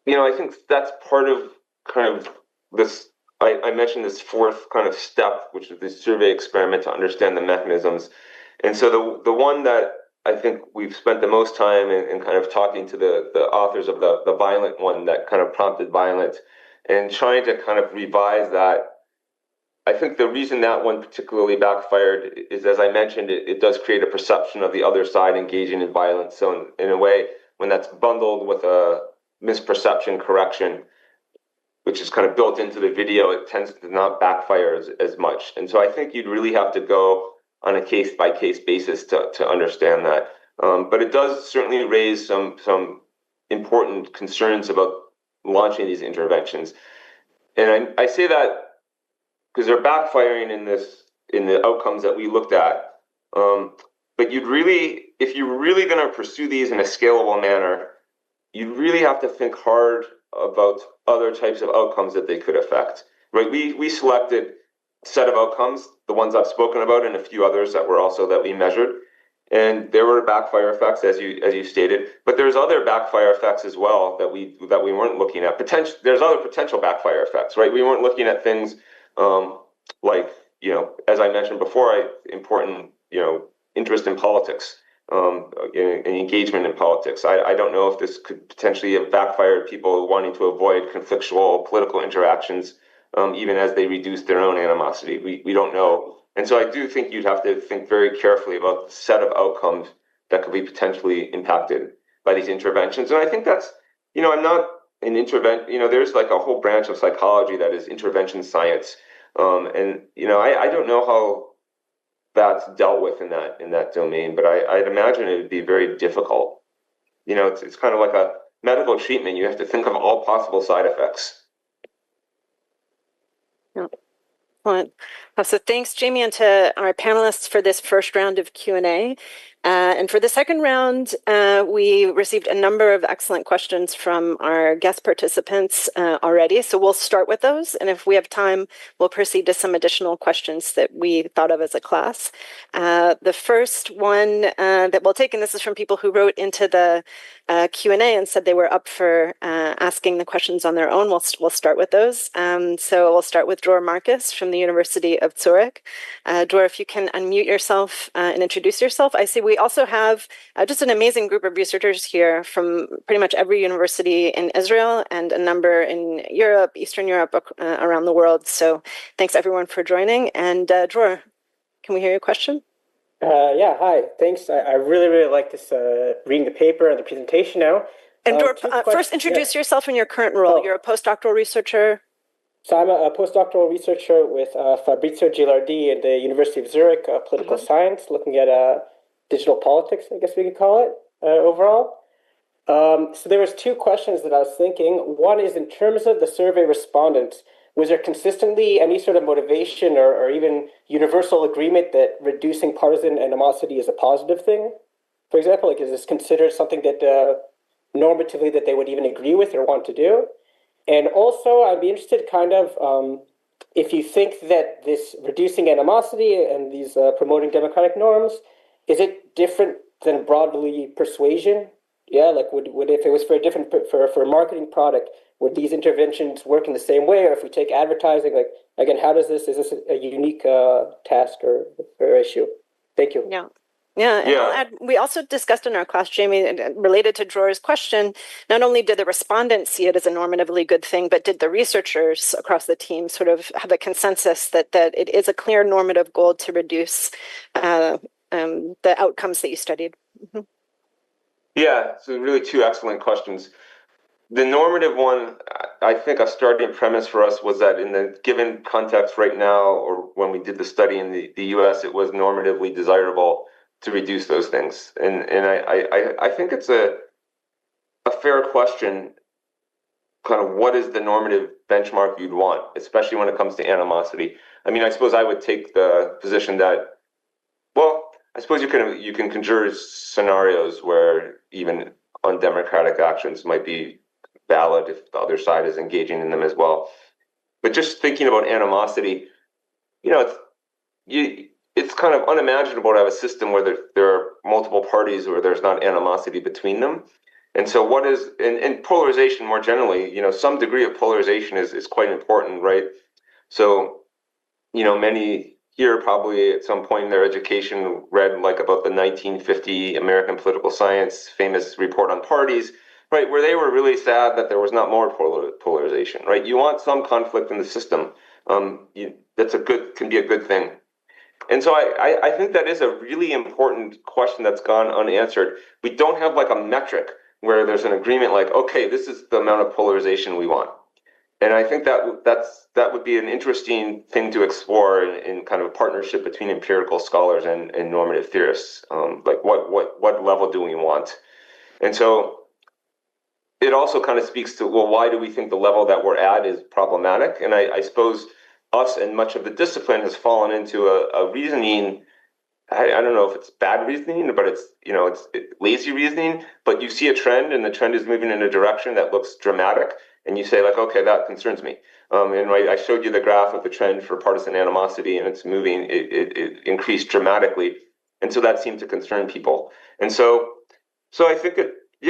B: I think that's part of kind of this, I mentioned this fourth kind of step, which is this survey experiment to understand the mechanisms. And so the one that I think we've spent the most time in kind of talking to the authors of the violent one that kind of prompted violence and trying to kind of revise that. I think the reason that one particularly backfired is, as I mentioned, it does create a perception of the other side engaging in violence. So in a way, when that's bundled with a misperception correction, which is kind of built into the video, it tends to not backfire as much. And so I think you'd really have to go on a case-by-case basis to understand that. But it does certainly raise some important concerns about launching these interventions. And I say that because they're backfiring in the outcomes that we looked at. But if you're really going to pursue these in a scalable manner, you really have to think hard about other types of outcomes that they could affect. Right? We selected a set of outcomes, the ones I've spoken about, and a few others that we measured. And there were backfire effects, as you stated, but there's other backfire effects as well that we weren't looking at. There's other potential backfire effects, right? We weren't looking at things like, as I mentioned before, important interest in politics, and engagement in politics. I don't know if this could potentially have backfired people wanting to avoid conflictual political interactions, even as they reduce their own animosity. We don't know. And so I do think you'd have to think very carefully about the set of outcomes that could be potentially impacted by these interventions. And I think that's, I'm not an there's like a whole branch of psychology that is intervention science. I don't know how that's dealt with in that domain, but I'd imagine it would be very difficult. It's kind of like a medical treatment. You have to think of all possible side effects.
A: Yeah. Excellent. So thanks, Jamie, and to our panelists for this first round of Q&A. And for the second round, we received a number of excellent questions from our guest participants already. So we'll start with those. And if we have time, we'll proceed to some additional questions that we thought of as a class. The first one that we'll take, and this is from people who wrote into the Q&A and said they were up for asking the questions on their own. We'll start with those. So we'll start with Dror Marcus from the University of Zurich. Dror, if you can unmute yourself and introduce yourself. I see we also have just an amazing group of researchers here from pretty much every university in Israel and a number in Europe, Eastern Europe, around the world. So thanks everyone for joining. And Dror, can we hear your question?
J: Yeah, hi, thanks. I really, really like this reading the paper and the presentation now.
A: And Dror, first introduce yourself in your current role. You're a postdoctoral researcher.
J: So I'm a postdoctoral researcher with Fabrizio Gilardi at the University of Zurich, political science, looking at digital politics, I guess we could call it, overall. So there was two questions that I was thinking. One is in terms of the survey respondents, was there consistently any sort of motivation or even universal agreement that reducing partisan animosity is a positive thing? For example, is this considered something that normatively that they would even agree with or want to do? And also, I'd be interested if you think that this reducing animosity and these promoting democratic norms, is it different than broadly persuasion? Yeah, would if it was for a different for a marketing product, would these interventions work in the same way? Or if we take advertising, again, is this a unique task or issue? Thank you.
A: Yeah, and I'll add, we also discussed in our class, Jamie, related to Dror's question, not only did the respondents see it as a normatively good thing, but did the researchers across the team sort of have a consensus that it is a clear normative goal to reduce the outcomes that you studied? Mm-hmm.
B: Yeah, so really two excellent questions. The normative one, I think a starting premise for us was that in the given context right now, or when we did the study in the US, it was normatively desirable to reduce those things. And I think it's a fair question, kind of what is the normative benchmark you'd want, especially when it comes to animosity. I mean, I suppose I would take the position that, I suppose you can conjure scenarios where even undemocratic actions might be valid if the other side is engaging in them as well. But just thinking about animosity, it's kind of unimaginable to have a system where there are multiple parties where there's not animosity between them. And so and polarization more generally, some degree of polarization is quite important, right? So, many here probably at some point in their education read about the 1950 American political science famous report on parties, right, where they were really sad that there was not more polarization, right? You want some conflict in the system. Can be a good thing. And so I think that is a really important question that's gone unanswered. We don't have a metric where there's an agreement okay, this is the amount of polarization we want. And I think that would be an interesting thing to explore in kind of a partnership between empirical scholars and normative theorists. What level do we want? And so it also kind of speaks to, well, why do we think the level that we're at is problematic? And I suppose us and much of the discipline has fallen into a reasoning. I don't know if it's bad reasoning, but it's lazy reasoning. But you see a trend, and the trend is moving in a direction that looks dramatic, and you say like, okay, that concerns me. And I showed you the graph of the trend for partisan animosity, and it's moving. It increased dramatically, and so that seemed to concern people. And so I think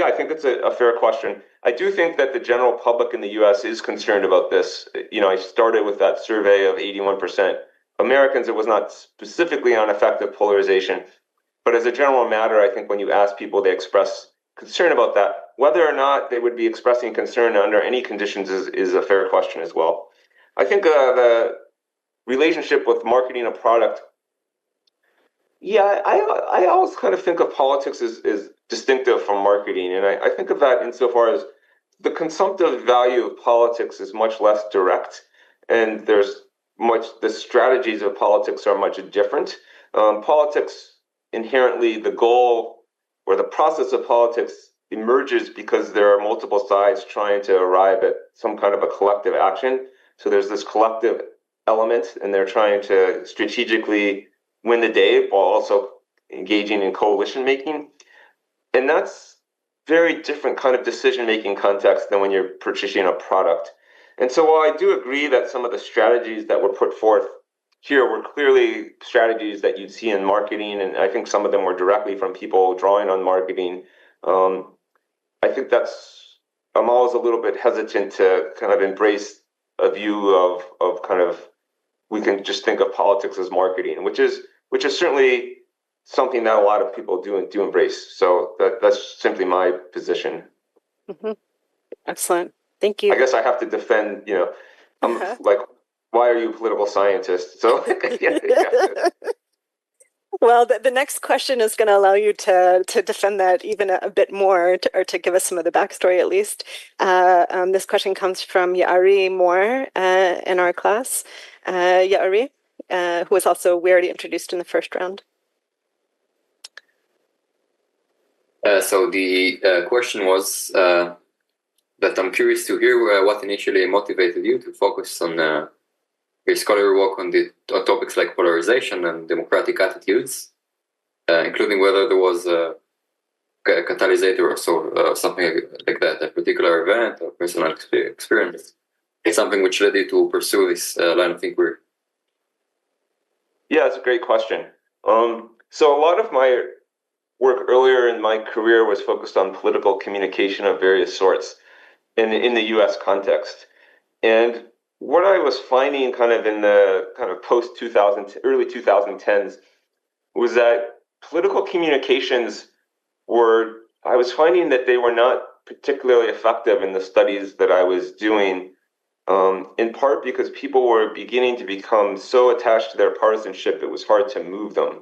B: I think it's a fair question. I do think that the general public in the U.S. is concerned about this. I started with that survey of 81%. Americans, it was not specifically on effective polarization, but as a general matter, I think when you ask people, they express concern about that. Whether or not they would be expressing concern under any conditions is a fair question as well. I think the relationship with marketing a product, I always kind of think of politics as distinctive from marketing, and I think of that insofar as the consumptive value of politics is much less direct, and the strategies of politics are much different. Politics, inherently, the goal or the process of politics emerges because there are multiple sides trying to arrive at some kind of a collective action. So there's this collective element, and they're trying to strategically win the day while also engaging in coalition making. And that's very different kind of decision-making context than when you're purchasing a product. And so while I do agree that some of the strategies that were put forth here were clearly strategies that you'd see in marketing, and I think some of them were directly from people drawing on marketing, I think I'm always a little bit hesitant to kind of embrace a view of kind of, we can just think of politics as marketing, which is certainly something that a lot of people do embrace. So that's simply my position.
A: Mm-hmm. Excellent. Thank you.
B: I guess I have to defend, I'm like, why are you a political scientist? So,
A: Well, the next question is going to allow you to defend that even a bit more, or to give us some of the backstory at least. This question comes from Yaari Moore in our class. Yaari, who was also, we already introduced in the first round.
F: So the question was that I'm curious to hear what initially motivated you to focus on your scholarly work on topics like polarization and democratic attitudes, including whether there was a catalyst or something like that, a particular event or personal experience. It's something which led you to pursue this line of inquiry.
B: Yeah, it's a great question. So a lot of my work earlier in my career was focused on political communication of various sorts in the U.S. context. And what I was finding kind of in the kind of early 2010s was that political communications I was finding that they were not particularly effective in the studies that I was doing, in part because people were beginning to become so attached to their partisanship, it was hard to move them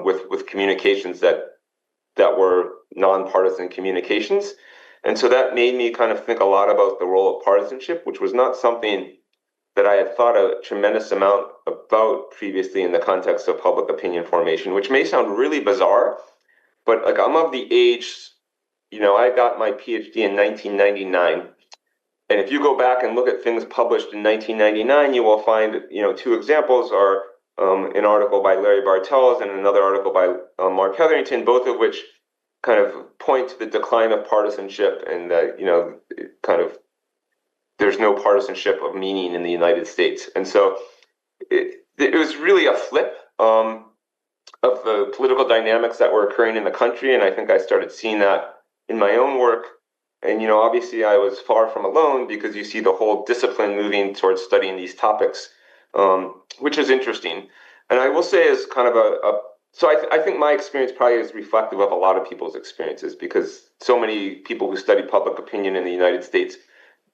B: with communications that were nonpartisan communications. And so that made me kind of think a lot about the role of partisanship, which was not something that I had thought a tremendous amount about previously in the context of public opinion formation, which may sound really bizarre, but like I'm of the age, I got my PhD in 1999. And if you go back and look at things published in 1999, you will find, two examples are an article by Larry Bartels and another article by Mark Hetherington, both of which kind of point to the decline of partisanship and that, kind of there's no partisanship of meaning in the United States. And so it was really a flip of the political dynamics that were occurring in the country. And I think I started seeing that in my own work. And, obviously I was far from alone because you see the whole discipline moving towards studying these topics, which is interesting. And I will say as kind of so I think my experience probably is reflective of a lot of people's experiences because so many people who study public opinion in the United States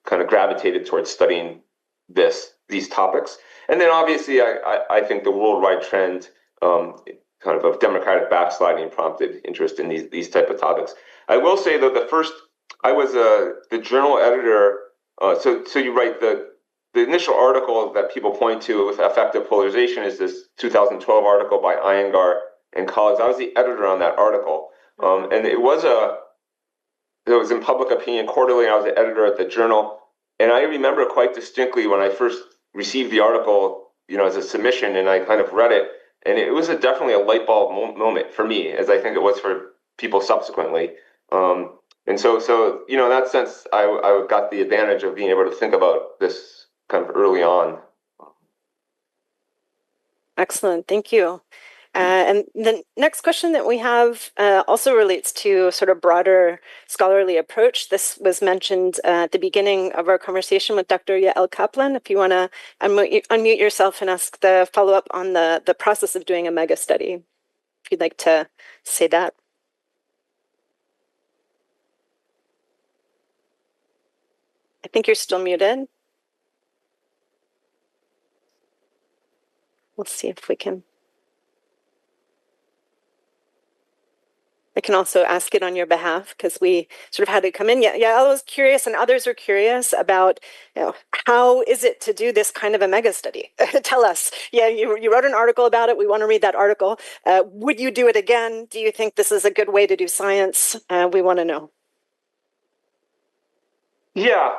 B: kind of gravitated towards studying these topics. And then obviously I think the worldwide trend kind of democratic backsliding prompted interest in these type of topics. I will say that I was the journal editor. So you write the initial article that people point to with effective polarization is this 2012 article by Iyengar and colleagues. I was the editor on that article, and it was it was in Public Opinion Quarterly, and I was an editor at the journal. And I remember quite distinctly when I first received the article, as a submission, and I kind of read it, and it was definitely a light bulb moment for me, as I think it was for people subsequently. And so in that sense, I got the advantage of being able to think about this kind of early on.
A: Excellent, thank you. And the next question that we have also relates to sort of broader scholarly approach. This was mentioned at the beginning of our conversation with Dr. Yael Kaplan. If you want to unmute yourself and ask the follow-up on the process of doing a mega study, if you'd like to say that. I think you're still muted. We'll see if we can. I can also ask it on your behalf because we sort of had it come in. Yeah, I was curious, and others are curious about, how is it to do this kind of a mega study? Tell us. Yeah, you wrote an article about it. We want to read that article. Would you do it again? Do you think this is a good way to do science? We want to know.
B: Yeah,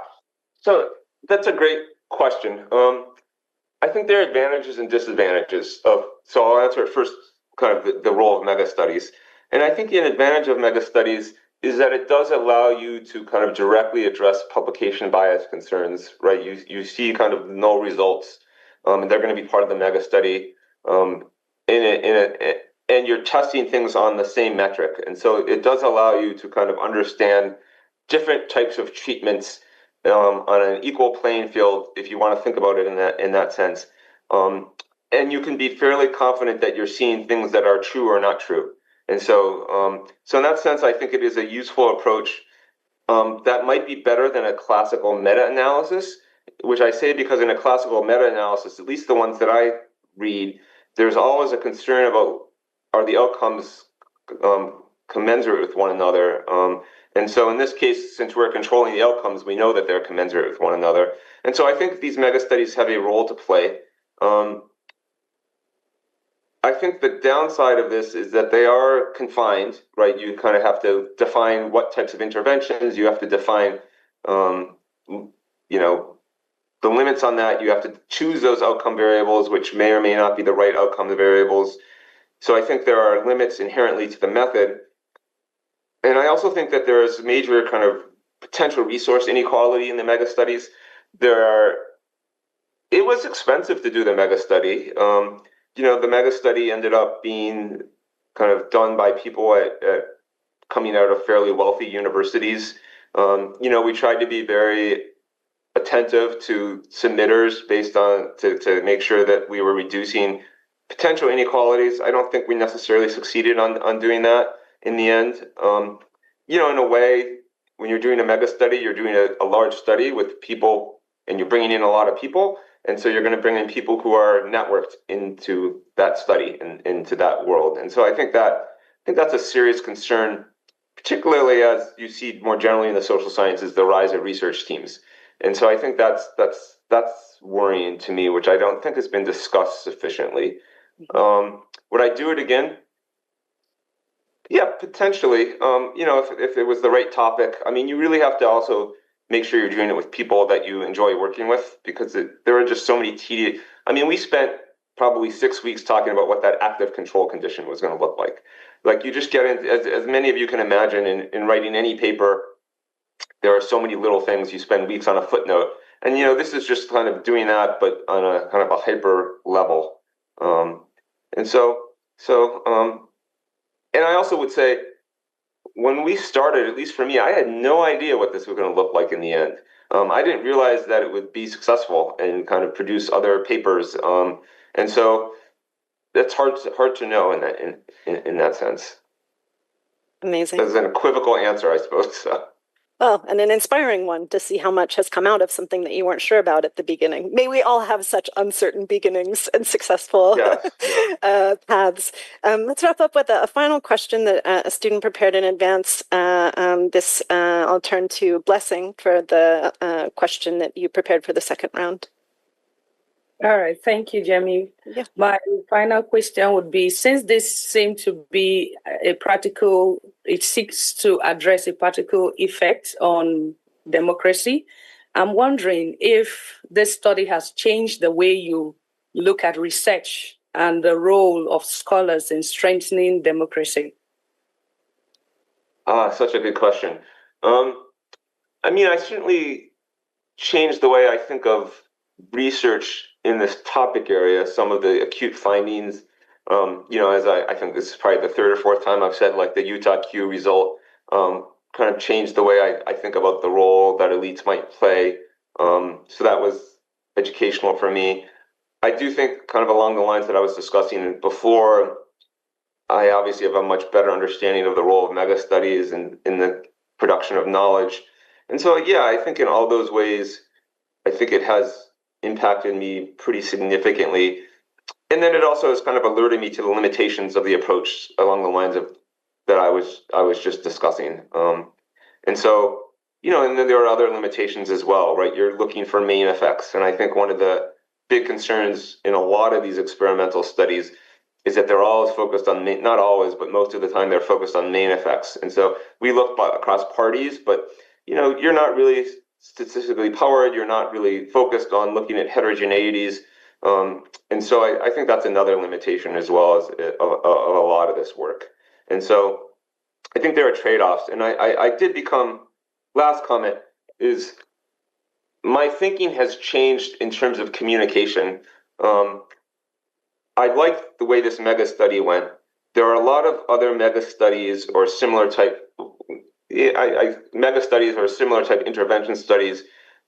B: so that's a great question. I think there are advantages and disadvantages so I'll answer it first, kind of the role of mega studies. And I think an advantage of mega studies is that it does allow you to kind of directly address publication bias concerns, right? You see kind of null results, and they're going to be part of the mega study, and you're testing things on the same metric. And so it does allow you to kind of understand different types of treatments on an equal playing field, if you want to think about it in that sense. And you can be fairly confident that you're seeing things that are true or not true. And so in that sense, I think it is a useful approach that might be better than a classical meta-analysis, which I say because in a classical meta-analysis, at least the ones that I read, there's always a concern about, are the outcomes commensurate with one another? And so in this case, since we're controlling the outcomes, we know that they're commensurate with one another. And so I think these mega studies have a role to play. I think the downside of this is that they are confined, right? You kind of have to define what types of interventions, you have to define, the limits on that. You have to choose those outcome variables, which may or may not be the right outcome variables. So I think there are limits inherently to the method. And I also think that there is major kind of potential resource inequality in the mega studies. It was expensive to do the mega study. The mega study ended up being kind of done by people at coming out of fairly wealthy universities. We tried to be very attentive to submitters based on to make sure that we were reducing potential inequalities. I don't think we necessarily succeeded on doing that in the end. In a way, when you're doing a mega study, you're doing a large study with people, and you're bringing in a lot of people. And so you're going to bring in people who are networked into that study and into that world. And so I think that's a serious concern, particularly as you see more generally in the social sciences, the rise of research teams. And so I think that's worrying to me, which I don't think has been discussed sufficiently. Would I do it again? Yeah, potentially. If it was the right topic. I mean, you really have to also make sure you're doing it with people that you enjoy working with, because there are just so many tedious. I mean, we spent probably 6 weeks talking about what that active control condition was going to look like. Like, you just get into, as many of you can imagine, in writing any paper, there are so many little things. You spend weeks on a footnote, and this is just kind of doing that, but on a kind of a hyper level. And I also would say, when we started, at least for me, I had no idea what this was going to look like in the end. I didn't realize that it would be successful and kind of produce other papers. And so that's hard to know in that sense.
A: Amazing.
B: That's an equivocal answer, I suppose.
A: Well, and an inspiring one to see how much has come out of something that you weren't sure about at the beginning. May we all have such uncertain beginnings and successful paths. Let's wrap up with a final question that a student prepared in advance. I'll turn to Blessing for the question that you prepared for the second round.
H: All right, thank you, Jamie.
A: Yeah.
H: My final question would be, since this seems to be it seeks to address a practical effect on democracy, I'm wondering if this study has changed the way you look at research and the role of scholars in strengthening democracy.
B: Such a good question. I certainly changed the way I think of research in this topic area, some of the acute findings. As I think this is probably the third or fourth time I've said, like the Utah Q result kind of changed the way I think about the role that elites might play. So that was educational for me. I do think kind of along the lines that I was discussing before, I obviously have a much better understanding of the role of mega studies in the production of knowledge. And so, yeah, I think in all those ways, I think it has impacted me pretty significantly. And then it also has kind of alerted me to the limitations of the approach along the lines of that I was just discussing. And so, and then there are other limitations as well, right? You're looking for main effects. And I think one of the big concerns in a lot of these experimental studies is that they're always focused on, not always, but most of the time they're focused on main effects. And so we look across parties, but you're not really statistically powered. You're not really focused on looking at heterogeneities. And so I think that's another limitation as well as of a lot of this work. And so I think there are trade-offs. And I did become, last comment is, my thinking has changed in terms of communication. I like the way this mega study went. There are a lot of other mega studies or similar type intervention studies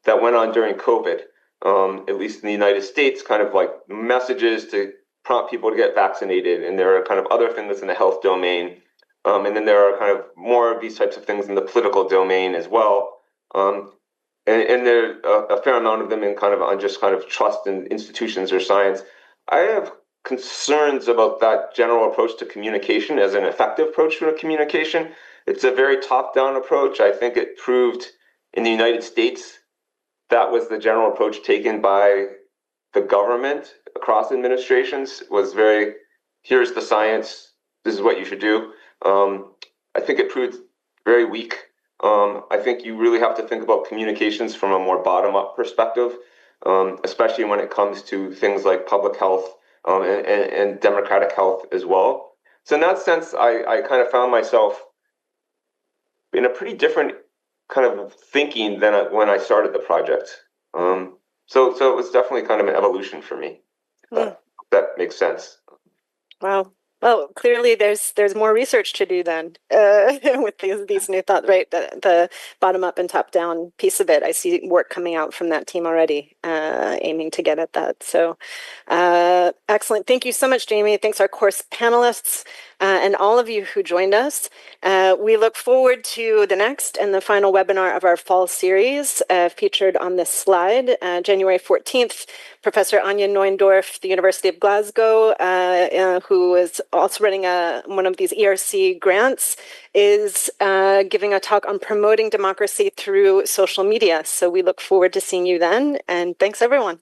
B: that went on during COVID, at least in the United States, kind of like messages to prompt people to get vaccinated. And there are kind of other things in the health domain. And then there are kind of more of these types of things in the political domain as well. And there are a fair amount of them in kind of on just kind of trust in institutions or science. I have concerns about that general approach to communication as an effective approach to communication. It's a very top-down approach. I think it proved in the United States that was the general approach taken by the government across administrations, was very, here's the science, this is what you should do. I think it proved very weak. I think you really have to think about communications from a more bottom-up perspective, especially when it comes to things like public health and democratic health as well. So in that sense, I kind of found myself in a pretty different kind of thinking than when I started the project. So it was definitely kind of an evolution for me. That makes sense.
A: Wow. Well, clearly there's more research to do then with these new thoughts, right? The bottom up and top down piece of it. I see work coming out from that team already, aiming to get at that. So excellent. Thank you so much, Jamie. Thanks our course panelists and all of you who joined us. We look forward to the next and the final webinar of our fall series featured on this slide, January 14th. Professor Anja Neuendorf, the University of Glasgow, who is also running one of these ERC grants, is giving a talk on promoting democracy through social media. So we look forward to seeing you then. And thanks, everyone.